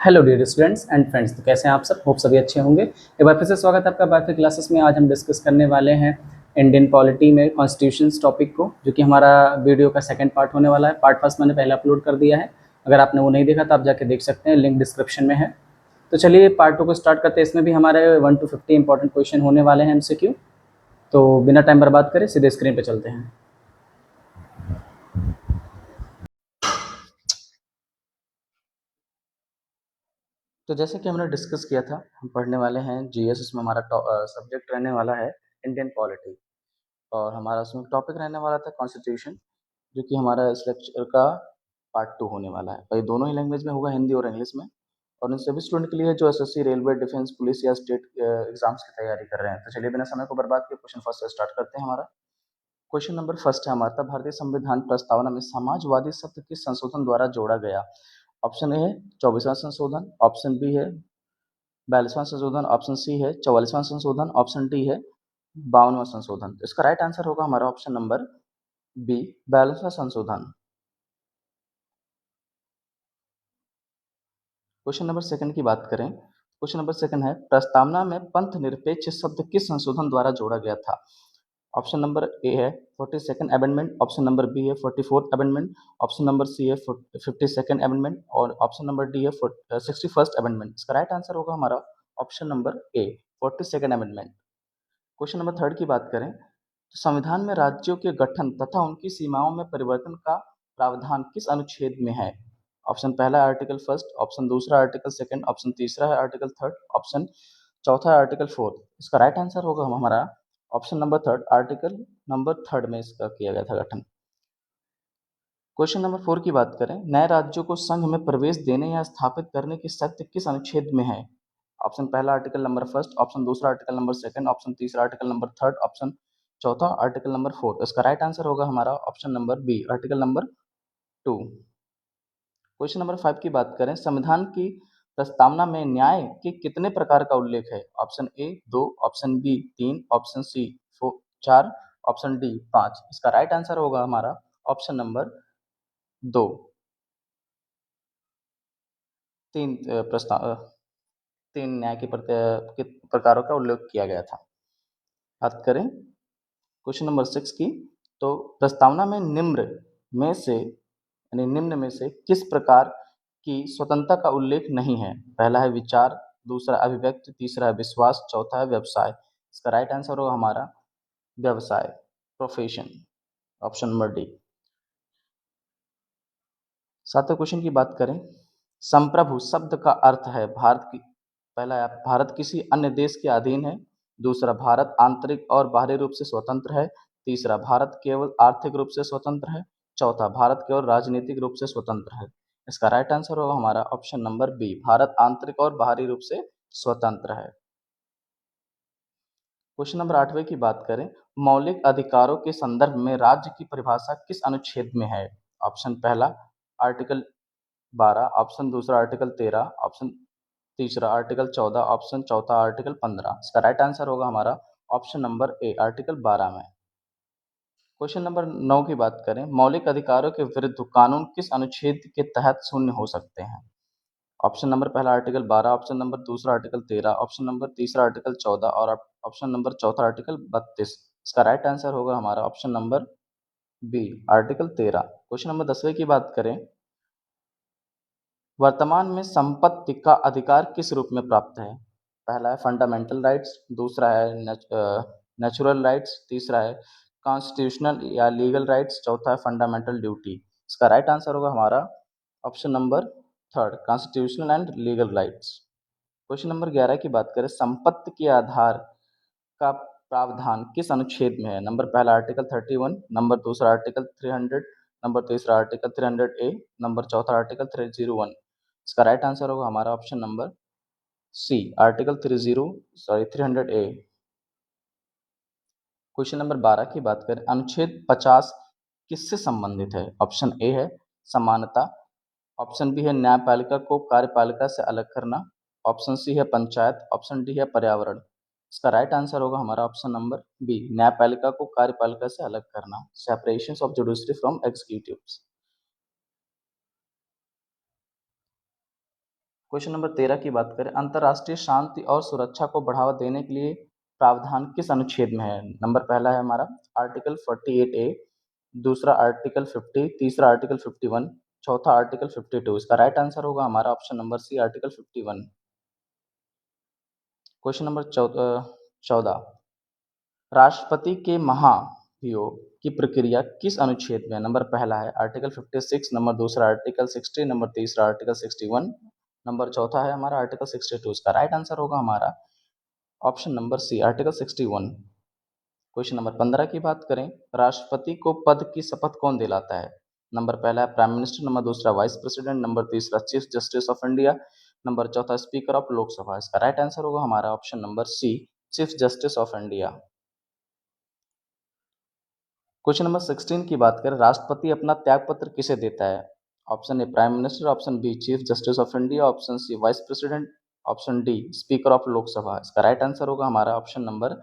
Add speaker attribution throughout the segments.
Speaker 1: Hello dear students and friends, तो कैसे हैं आप सब। होप सभी अच्छे होंगे। एक बार फिर से स्वागत है आपका बायोफिक क्लासेस में। आज हम डिस्कस करने वाले हैं इंडियन पॉलिटी में कॉन्स्टिट्यूशंस टॉपिक को, जो कि हमारा वीडियो का सेकंड पार्ट होने वाला है। पार्ट फर्स्ट मैंने पहले अपलोड कर दिया है, अगर आपने वो नहीं देखा तो आप जाके देख सकते हैं, लिंक डिस्क्रिप्शन में है। तो चलिए पार्ट टू को स्टार्ट करते हैं। इसमें भी हमारे 1 to 50 इंपॉर्टेंट क्वेश्चन होने वाले हैं MCQ। तो बिना टाइम बर्बाद करें सीधे स्क्रीन पर चलते हैं। तो जैसे कि हमने डिस्कस किया था, हम पढ़ने वाले हैं GS। इसमें हमारा सब्जेक्ट रहने वाला है इंडियन पॉलिटी, और हमारा उसमें टॉपिक रहने वाला था कॉन्स्टिट्यूशन, जो कि हमारा इस लेक्चर का पार्ट 2 होने वाला है। और ये दोनों ही लैंग्वेज में होगा, हिंदी और इंग्लिश में। और इन सभी स्टूडेंट के लिए जो SSC, रेलवे, डिफेंस, पुलिस या स्टेट एग्जाम्स की तैयारी कर रहे हैं। तो चलिए बिना समय को बर्बाद किए क्वेश्चन फर्स्ट से स्टार्ट करते हैं। हमारा क्वेश्चन नंबर फर्स्ट है हमारा, भारतीय संविधान प्रस्तावना में समाजवादी शब्द किस संशोधन द्वारा जोड़ा गया। ऑप्शन ए है 24वां संशोधन, ऑप्शन बी है 42वां संशोधन, ऑप्शन सी है 44वां संशोधन, ऑप्शन डी है 52वां संशोधन। तो इसका राइट आंसर होगा हमारा ऑप्शन नंबर बी, 42वां संशोधन। क्वेश्चन नंबर सेकंड की बात करें, क्वेश्चन नंबर सेकंड है, प्रस्तावना में पंथ निरपेक्ष शब्द किस संशोधन द्वारा जोड़ा गया था। ऑप्शन नंबर ए है 42nd amendment, option number B है 44th अमेंडमेंट, ऑप्शन नंबर सी है 52nd अमेंडमेंट, और ऑप्शन नंबर डी है 61st अमेंडमेंट। इसका राइट आंसर होगा हमारा option number A, 42nd amendment. Question number third की बात करें, तो संविधान में राज्यों के गठन तथा उनकी सीमाओं में परिवर्तन का प्रावधान किस अनुच्छेद में है। ऑप्शन पहला है आर्टिकल फर्स्ट, ऑप्शन दूसरा आर्टिकल सेकंड, ऑप्शन तीसरा है आर्टिकल थर्ड, ऑप्शन चौथा है आर्टिकल फोर्थ। इसका राइट आंसर होगा हमारा option number third, article number third में इसका किया गया था गठन। क्वेश्चन नंबर 4 की बात करें, नए राज्यों को संघ में प्रवेश देने या स्थापित करने की शक्ति किस अनुच्छेद में है। ऑप्शन पहला आर्टिकल नंबर फर्स्ट, ऑप्शन दूसरा आर्टिकल नंबर सेकंड, ऑप्शन तीसरा आर्टिकल नंबर थर्ड, ऑप्शन चौथा आर्टिकल नंबर फोर्थ। इसका राइट आंसर होगा हमारा option number B, article number 2। Question number 5 की बात करें, संविधान की प्रस्तावना में न्याय के कितने प्रकार का उल्लेख है। Option A 2, option B 3, option C 4, option D 5। इसका राइट आंसर होगा हमारा ऑप्शन नंबर 2, तीन प्रस्ताव, तीन न्याय के प्रकारों का उल्लेख किया गया था। बात करें क्वेश्चन नंबर 6 की, तो प्रस्तावना में निम्न में से यानी निम्न में से किस प्रकार की स्वतंत्रता का उल्लेख नहीं है। पहला है विचार, दूसरा अभिव्यक्ति, तीसरा है विश्वास, चौथा है व्यवसाय। इसका राइट आंसर होगा हमारा व्यवसाय, प्रोफेशन, ऑप्शन नंबर डी। सातवें क्वेश्चन की बात करें, संप्रभु शब्द का अर्थ है भारत की, पहला है भारत किसी अन्य देश के अधीन है, दूसरा भारत आंतरिक और बाहरी रूप से स्वतंत्र है, तीसरा भारत केवल आर्थिक रूप से स्वतंत्र है, चौथा भारत केवल राजनीतिक रूप से स्वतंत्र है। इसका राइट आंसर होगा हमारा ऑप्शन नंबर बी, भारत आंतरिक और बाहरी रूप से स्वतंत्र है। क्वेश्चन नंबर 8वें की बात करें, मौलिक अधिकारों के संदर्भ में राज्य की परिभाषा किस अनुच्छेद में है। ऑप्शन पहला आर्टिकल 12, ऑप्शन दूसरा आर्टिकल 13, ऑप्शन तीसरा आर्टिकल 14, ऑप्शन चौथा आर्टिकल 15। इसका राइट आंसर होगा हमारा ऑप्शन नंबर ए, आर्टिकल 12 में। क्वेश्चन नंबर 9 की बात करें, मौलिक अधिकारों के विरुद्ध कानून किस अनुच्छेद के तहत शून्य हो सकते हैं। ऑप्शन नंबर पहला आर्टिकल 12, ऑप्शन नंबर दूसरा आर्टिकल 13, ऑप्शन नंबर तीसरा आर्टिकल 14 और ऑप्शन नंबर चौथा आर्टिकल 32। इसका राइट आंसर होगा हमारा option number B, article 13। Question number 10वें की बात करें, वर्तमान में संपत्ति का अधिकार किस रूप में प्राप्त है। पहला है फंडामेंटल राइट्स, दूसरा है नेचुरल राइट्स, तीसरा है कॉन्स्टिट्यूशनल या लीगल राइट्स, चौथा है फंडामेंटल ड्यूटी। इसका राइट आंसर होगा हमारा option number third, constitutional and legal rights. Question number 11 की बात करें, संपत्ति के आधार का प्रावधान किस अनुच्छेद में है। नंबर पहला आर्टिकल 31, नंबर दूसरा आर्टिकल 300, नंबर तीसरा आर्टिकल 300A, नंबर चौथा आर्टिकल 301। इसका राइट आंसर होगा हमारा option number C, article 300A। Question number 12 की बात करें, अनुच्छेद 50 किससे संबंधित है। ऑप्शन ए है समानता, ऑप्शन बी है न्यायपालिका को कार्यपालिका से अलग करना, ऑप्शन सी है पंचायत, ऑप्शन डी है पर्यावरण। इसका राइट आंसर होगा हमारा ऑप्शन नंबर बी, न्यायपालिका को कार्यपालिका से अलग करना, separation of judiciary from executives. Question number 13 की बात करें, अंतर्राष्ट्रीय शांति और सुरक्षा को बढ़ावा देने के लिए प्रावधान किस अनुच्छेद में है? नंबर पहला है हमारा आर्टिकल 48A, दूसरा आर्टिकल 50, तीसरा आर्टिकल 51, चौथा आर्टिकल 52। इसका राइट आंसर होगा हमारा option number C, article 51। Question number 14, राष्ट्रपति के महाभियोग की प्रक्रिया किस अनुच्छेद में? नंबर पहला है आर्टिकल 56, नंबर दूसरा आर्टिकल 60, नंबर तीसरा आर्टिकल 61, नंबर चौथा है हमारा आर्टिकल 62। इसका राइट आंसर होगा हमारा option number C, article 61। Question number 15 की बात करें, राष्ट्रपति को पद की शपथ कौन दिलाता है? नंबर पहला है प्राइम मिनिस्टर, नंबर दूसरा वाइस प्रेसिडेंट, नंबर तीसरा chief justice of India, number चौथा स्पीकर ऑफ लोकसभा। इसका राइट आंसर होगा हमारा option number C, chief justice of India. Question number 16 की बात करें, राष्ट्रपति अपना त्यागपत्र किसे देता है? Option A prime minister, option B chief justice of India, option C vice president, option D speaker of Lok Sabha. इसका राइट आंसर होगा हमारा option number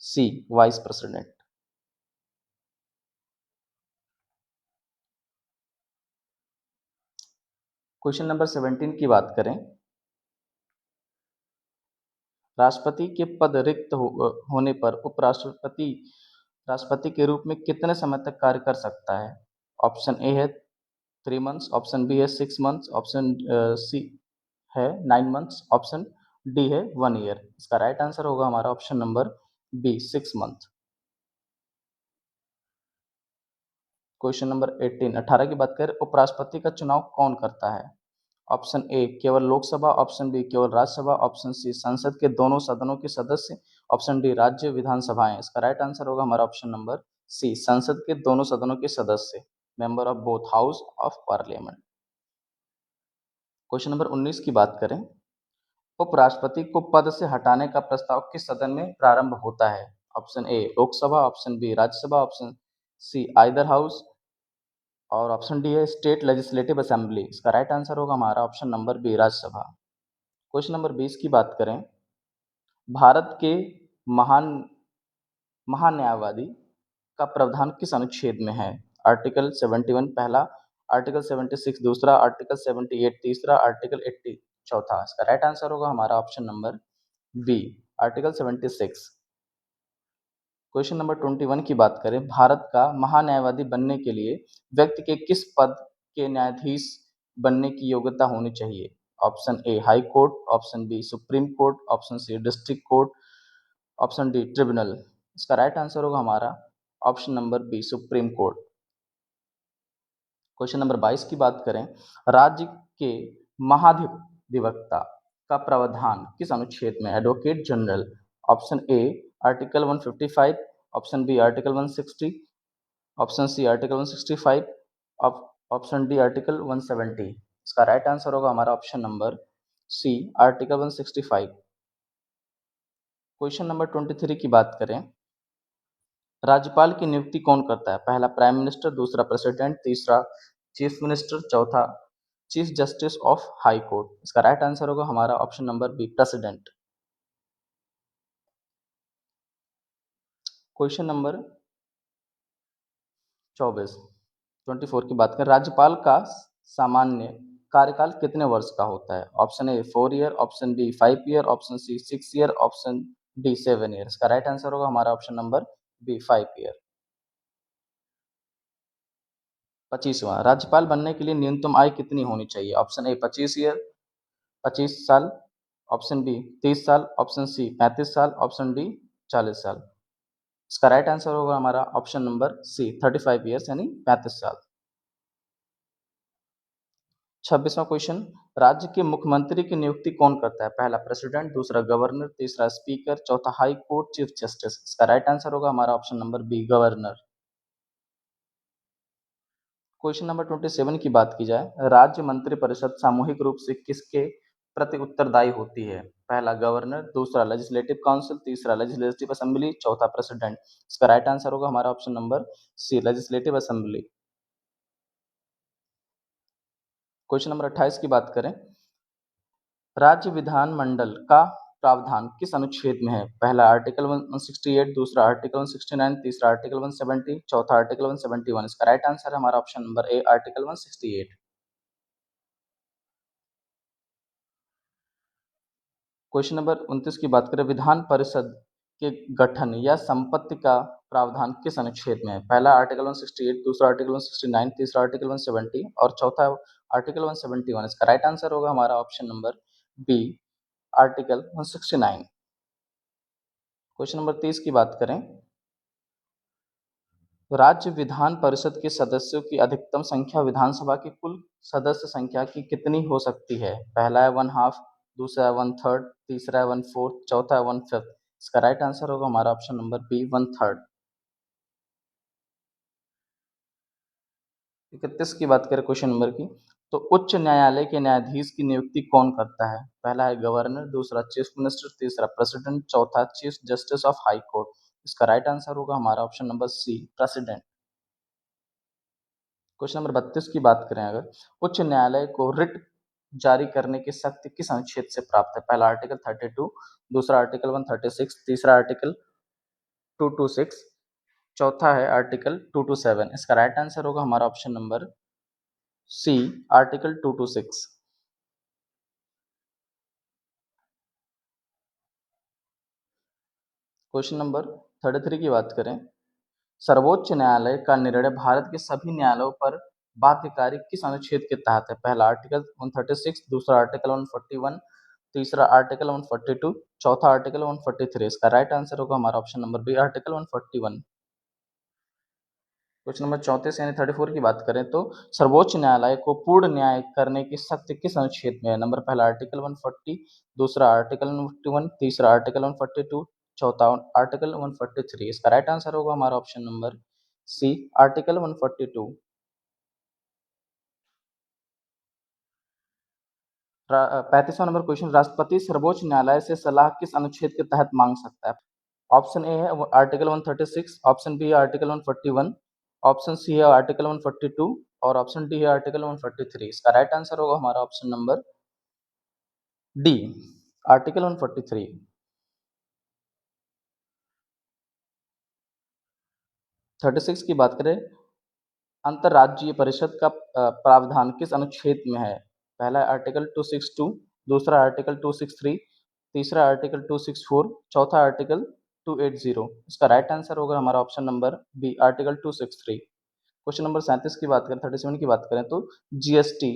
Speaker 1: C, vice president. Question number 17 की बात करें, राष्ट्रपति के पद रिक्त होने पर उपराष्ट्रपति राष्ट्रपति के रूप में कितने समय तक कार्य कर सकता है? ऑप्शन ए है 3 मंथ्स, ऑप्शन बी है 6 मंथ्स, ऑप्शन सी है 9 मंथ्स, ऑप्शन डी है 1 ईयर। इसका राइट आंसर होगा हमारा option number B, 6 month. Question number 18 की बात करें, उपराष्ट्रपति का चुनाव कौन करता है? ऑप्शन ए केवल लोकसभा, ऑप्शन बी केवल राज्यसभा, ऑप्शन सी संसद के दोनों सदनों के सदस्य, ऑप्शन डी राज्य विधानसभाएं। इसका राइट आंसर होगा हमारा ऑप्शन नंबर सी, संसद के दोनों सदनों के सदस्य, member of both house of parliament. Question number 19 की बात करें, उपराष्ट्रपति को पद से हटाने का प्रस्ताव किस सदन में प्रारंभ होता है? Option A Lok Sabha, option B Rajya Sabha, option C either house, और ऑप्शन डी है स्टेट लेजिस्लेटिव असेंबली। इसका राइट आंसर होगा हमारा option number B, Rajya Sabha. Question number 20 की बात करें, भारत के महान महान्यायवादी का प्रावधान किस अनुच्छेद में है? आर्टिकल 71 पहला, आर्टिकल 76 दूसरा, आर्टिकल 78 तीसरा, आर्टिकल 80 चौथा। इसका राइट आंसर होगा हमारा option number B, article 76। Question number 21 की बात करें, भारत का महान्यायवादी बनने के लिए व्यक्ति के किस पद के न्यायाधीश बनने की योग्यता होनी चाहिए? Option A high court, option B supreme court, option C district court, option D tribunal. इसका राइट आंसर होगा हमारा option number B, supreme court. Question number 22 की बात करें, राज्य के महाधिवक्ता का प्रावधान किस अनुच्छेद में? Advocate general. Option A article 155, option B article 160, option C article 165, option D article 170। इसका राइट आंसर होगा हमारा option number C, article 165। Question number 23 की बात करें, राज्यपाल की नियुक्ति कौन करता है? पहला प्राइम मिनिस्टर, दूसरा प्रेसिडेंट, तीसरा चीफ मिनिस्टर, चौथा chief justice of high court. इसका राइट आंसर होगा हमारा option number B, president. Question number 24 की बात करें, राज्यपाल का सामान्य कार्यकाल कितने वर्ष का होता है? Option A 4 year, option B 5 year, option C 6 year, option D 7 year. इसका राइट आंसर होगा हमारा ऑप्शन नंबर बी, 5 ईयर। 25वां, राज्यपाल बनने के लिए न्यूनतम आयु कितनी होनी चाहिए? ऑप्शन ए 25 साल, ऑप्शन बी 30 साल, ऑप्शन सी 35 साल, ऑप्शन डी 40 साल। इसका राइट आंसर होगा हमारा ऑप्शन नंबर सी, 35 ईयर्स यानी 35 साल। 26वां क्वेश्चन, राज्य के मुख्यमंत्री की नियुक्ति कौन करता है? पहला प्रेसिडेंट, दूसरा गवर्नर, तीसरा स्पीकर, चौथा हाई कोर्ट चीफ जस्टिस। इसका राइट आंसर होगा हमारा option number B, governor. Question number 27 की बात की जाए, राज्य मंत्रिपरिषद सामूहिक रूप से किसके प्रति उत्तरदायी होती है? पहला गवर्नर, दूसरा लेजिस्लेटिव काउंसिल, तीसरा लेजिस्लेटिव असेंबली, चौथा प्रेसिडेंट। इसका राइट आंसर होगा हमारा option number C, legislative assembly. Question number 28 की बात करें, राज्य विधानमंडल का प्रावधान किस अनुच्छेद में है? पहला आर्टिकल 168, दूसरा आर्टिकल 169, तीसरा आर्टिकल 170, चौथा आर्टिकल 171। इसका राइट आंसर है हमारा option number A, article 168। Question number 29 की बात करें, विधान परिषद के गठन या संपत्ति का प्रावधान किस अनुच्छेद में है? पहला आर्टिकल 168, दूसरा आर्टिकल 169, तीसरा आर्टिकल 170 और चौथा आर्टिकल 171। इसका राइट आंसर होगा हमारा option number B, article 169। Question number 30 की बात करें, राज्य विधान परिषद के सदस्यों की अधिकतम संख्या विधानसभा की कुल सदस्य संख्या की कितनी हो सकती है? पहला है 1/2, दूसरा है 1/3, तीसरा है 1/4, चौथा है 1/5। इसका राइट आंसर होगा हमारा ऑप्शन नंबर बी, 1/3। 31 की बात करें क्वेश्चन नंबर की, तो उच्च न्यायालय के न्यायाधीश की नियुक्ति कौन करता है? पहला है गवर्नर, दूसरा चीफ मिनिस्टर, तीसरा प्रेसिडेंट, चौथा chief justice of high court. इसका राइट आंसर होगा हमारा option number C, president. Question number 32 की बात करें अगर, उच्च न्यायालय को रिट जारी करने की शक्ति किस अनुच्छेद से प्राप्त है? पहला आर्टिकल 32, दूसरा आर्टिकल 136, तीसरा आर्टिकल 226, चौथा है आर्टिकल 227। इसका राइट आंसर होगा हमारा option number C, article 226। Question number 33 की बात करें, सर्वोच्च न्यायालय का निर्णय भारत के सभी न्यायालयों पर बाध्यकारी किस अनुच्छेद के तहत है? पहला आर्टिकल 136, दूसरा आर्टिकल 141, तीसरा आर्टिकल 142, चौथा आर्टिकल 143। इसका राइट आंसर होगा हमारा option number B, article 141। Question number 34 यानी 34 की बात करें तो सर्वोच्च न्यायालय को पूर्ण न्याय करने की शक्ति किस अनुच्छेद में है? नंबर पहला आर्टिकल 140, दूसरा आर्टिकल 151, तीसरा आर्टिकल 142, चौथा आर्टिकल 143। इसका राइट आंसर होगा हमारा ऑप्शन नंबर सी, आर्टिकल 142। 35वां नंबर क्वेश्चन, राष्ट्रपति सर्वोच्च न्यायालय से सलाह किस अनुच्छेद के तहत मांग सकता है? ऑप्शन ए है आर्टिकल 136, ऑप्शन बी है आर्टिकल 141, ऑप्शन सी है आर्टिकल 142 और ऑप्शन डी है आर्टिकल 143। इसका राइट आंसर होगा हमारा ऑप्शन नंबर डी, आर्टिकल 143। 36 की बात करें, अंतर्राज्यीय परिषद का प्रावधान किस अनुच्छेद में है? पहला है आर्टिकल 262, दूसरा आर्टिकल 263, तीसरा आर्टिकल 264, चौथा आर्टिकल 280। इसका राइट आंसर होगा हमारा option number B, article 263। Question number 37 की बात करें, 37 की बात करें तो जीएसटी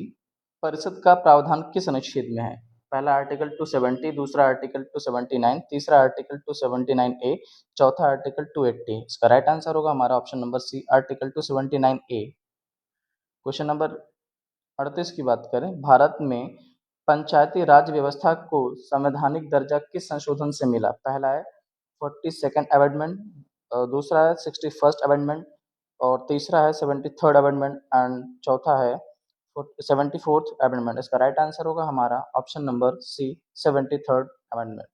Speaker 1: परिषद का प्रावधान किस अनुच्छेद में है? पहला आर्टिकल 270, दूसरा आर्टिकल 279, तीसरा आर्टिकल 279 ए, चौथा आर्टिकल 280। इसका राइट आंसर होगा हमारा ऑप्शन नंबर सी, आर्टिकल 279 ए। क्वेश्चन नंबर 38 की बात करें, भारत में पंचायती राज व्यवस्था को संवैधानिक दर्जा किस संशोधन से मिला? पहला है 42nd अमेंडमेंट, दूसरा है 61st अमेंडमेंट और तीसरा है 73rd अमेंडमेंट एंड चौथा है 74th अमेंडमेंट। इसका राइट आंसर होगा हमारा option number C, 73rd amendment.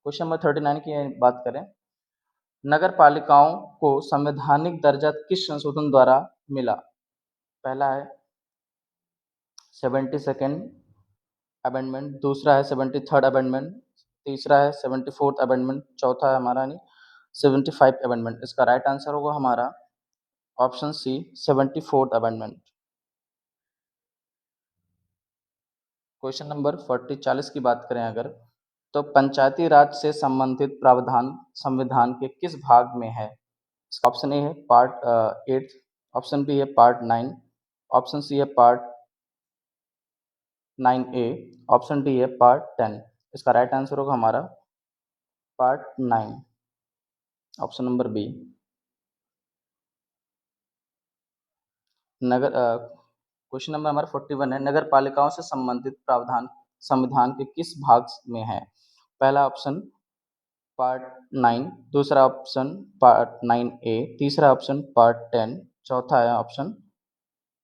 Speaker 1: Question number 39 की बात करें, नगर पालिकाओं को संवैधानिक दर्जा किस संशोधन द्वारा मिला? पहला है 72nd अमेंडमेंट, दूसरा है 73rd अमेंडमेंट, तीसरा है 74th अमेंडमेंट, चौथा है हमारा 75 अमेंडमेंट। इसका राइट आंसर होगा हमारा option C, 74th amendment. Question number 40 की बात करें अगर, तो पंचायती राज से संबंधित प्रावधान संविधान के किस भाग में है? ऑप्शन ए है पार्ट 8, ऑप्शन बी है पार्ट 9, ऑप्शन सी है पार्ट 9A, ऑप्शन डी है पार्ट 10। इसका राइट आंसर होगा हमारा पार्ट 9, ऑप्शन नंबर बी। नगर क्वेश्चन नंबर हमारा 41 है, नगर पालिकाओं से संबंधित प्रावधान संविधान के किस भाग में है? पहला ऑप्शन पार्ट 9, दूसरा ऑप्शन पार्ट 9A, तीसरा ऑप्शन पार्ट 10, चौथा है ऑप्शन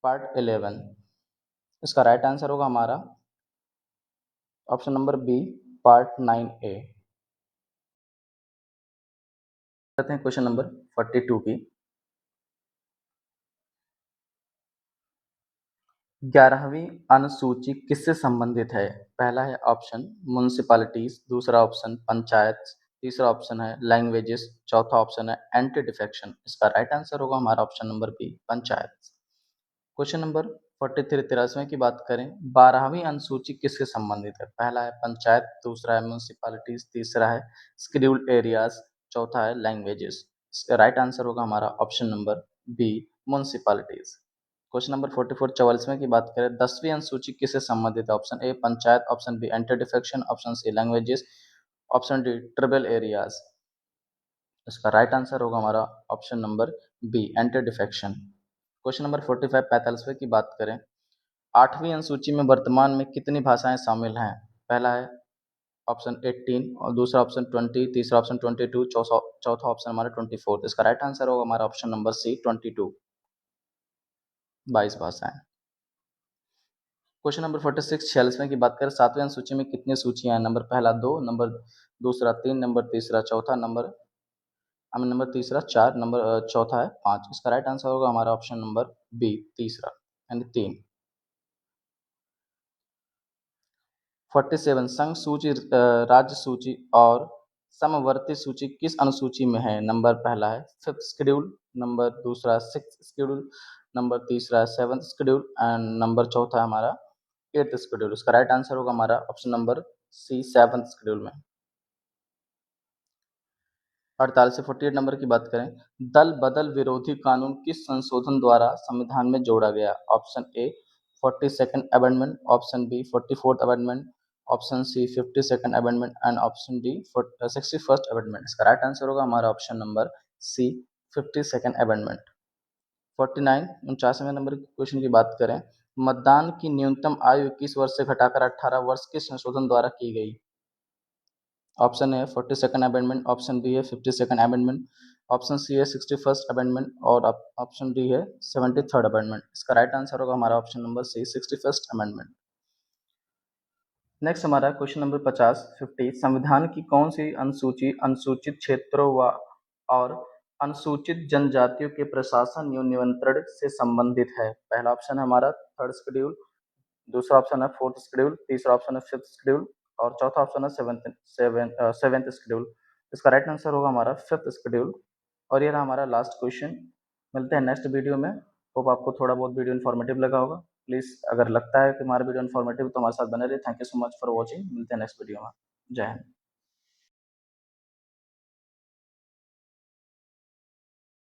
Speaker 1: पार्ट 11। इसका राइट आंसर होगा हमारा option number B, part 9A। करते हैं क्वेश्चन नंबर 42 की। 11वीं अनुसूची किससे संबंधित है? पहला है ऑप्शन म्युनिसिपैलिटीज, दूसरा ऑप्शन पंचायत, तीसरा ऑप्शन है लैंग्वेजेस, चौथा ऑप्शन है एंटी डिफेक्शन। इसका राइट आंसर होगा हमारा option number B, panchayat. Question number 43 की बात करें, 12वीं अनुसूची किससे संबंधित है? पहला है पंचायत, दूसरा है म्युनिसिपैलिटीज, तीसरा है शेड्यूल्ड एरियाज, चौथा है लैंग्वेजेस। इसका राइट आंसर होगा हमारा option number B, municipalities. Question number 44 की बात करें, 10वीं अनुसूची किससे संबंधित है? Option A panchayat, option B anti defection, option C languages, option D tribal areas. इसका राइट आंसर होगा हमारा option number B, anti defection. Question number 45 की बात करें, 8वीं अनुसूची में वर्तमान में कितनी भाषाएं शामिल हैं? पहला है ऑप्शन 18 और दूसरा ऑप्शन 20, तीसरा ऑप्शन 22, चौथा ऑप्शन हमारा 24। इसका राइट आंसर होगा हमारा ऑप्शन नंबर सी, 22, 22 भाषाएं। क्वेश्चन नंबर 46 की बात करें, 7वीं अनुसूची में कितनी सूचियां हैं? नंबर पहला 2, नंबर दूसरा 3, नंबर तीसरा चौथा, नंबर तीसरा 4, नंबर चौथा है 5। इसका राइट आंसर होगा हमारा ऑप्शन नंबर बी, तीसरा यानी 3। 47 संघ सूची, राज्य सूची और समवर्ती सूची किस अनुसूची में है? नंबर पहला है 5th शेड्यूल, नंबर दूसरा 6th शेड्यूल, नंबर तीसरा 7th शेड्यूल एंड नंबर चौथा हमारा 8th शेड्यूल। इसका राइट आंसर होगा हमारा ऑप्शन नंबर सी, 7th शेड्यूल में। 48 से 48 नंबर की बात करें, दल बदल विरोधी कानून किस संशोधन द्वारा संविधान में जोड़ा गया? Option A 42nd amendment, option B 44th amendment, option C 52nd amendment and option D 61st amendment. इसका राइट आंसर होगा हमारा option number C, 52nd amendment. 49 number के क्वेश्चन की बात करें, मतदान की न्यूनतम आयु 21 वर्ष से घटाकर 18 वर्ष किस संशोधन द्वारा की गई? Option A 42nd amendment, option B है 52nd अमेंडमेंट, ऑप्शन सी है 61st अमेंडमेंट और ऑप्शन डी है 73rd अमेंडमेंट। इसका राइट आंसर होगा हमारा option number C, 61st amendment. Next हमारा क्वेश्चन नंबर 50 संविधान की कौन सी अनुसूची अनुसूचित क्षेत्रों व और अनुसूचित जनजातियों के प्रशासन एवं नियंत्रण से संबंधित है? पहला ऑप्शन है हमारा 3rd शेड्यूल, दूसरा ऑप्शन है 4th शेड्यूल, तीसरा ऑप्शन है 5th शेड्यूल और चौथा ऑप्शन है 7th शेड्यूल। इसका राइट आंसर होगा हमारा 5th शेड्यूल। और ये रहा हमारा लास्ट क्वेश्चन। मिलते हैं नेक्स्ट वीडियो में। होप आपको थोड़ा बहुत वीडियो इन्फॉर्मेटिव लगा होगा। प्लीज़ अगर लगता है कि हमारा वीडियो इन्फॉर्मेटिव तो हमारे साथ बने रहिए। Thank you so much for watching. मिलते हैं नेक्स्ट वीडियो में। जय हिंद।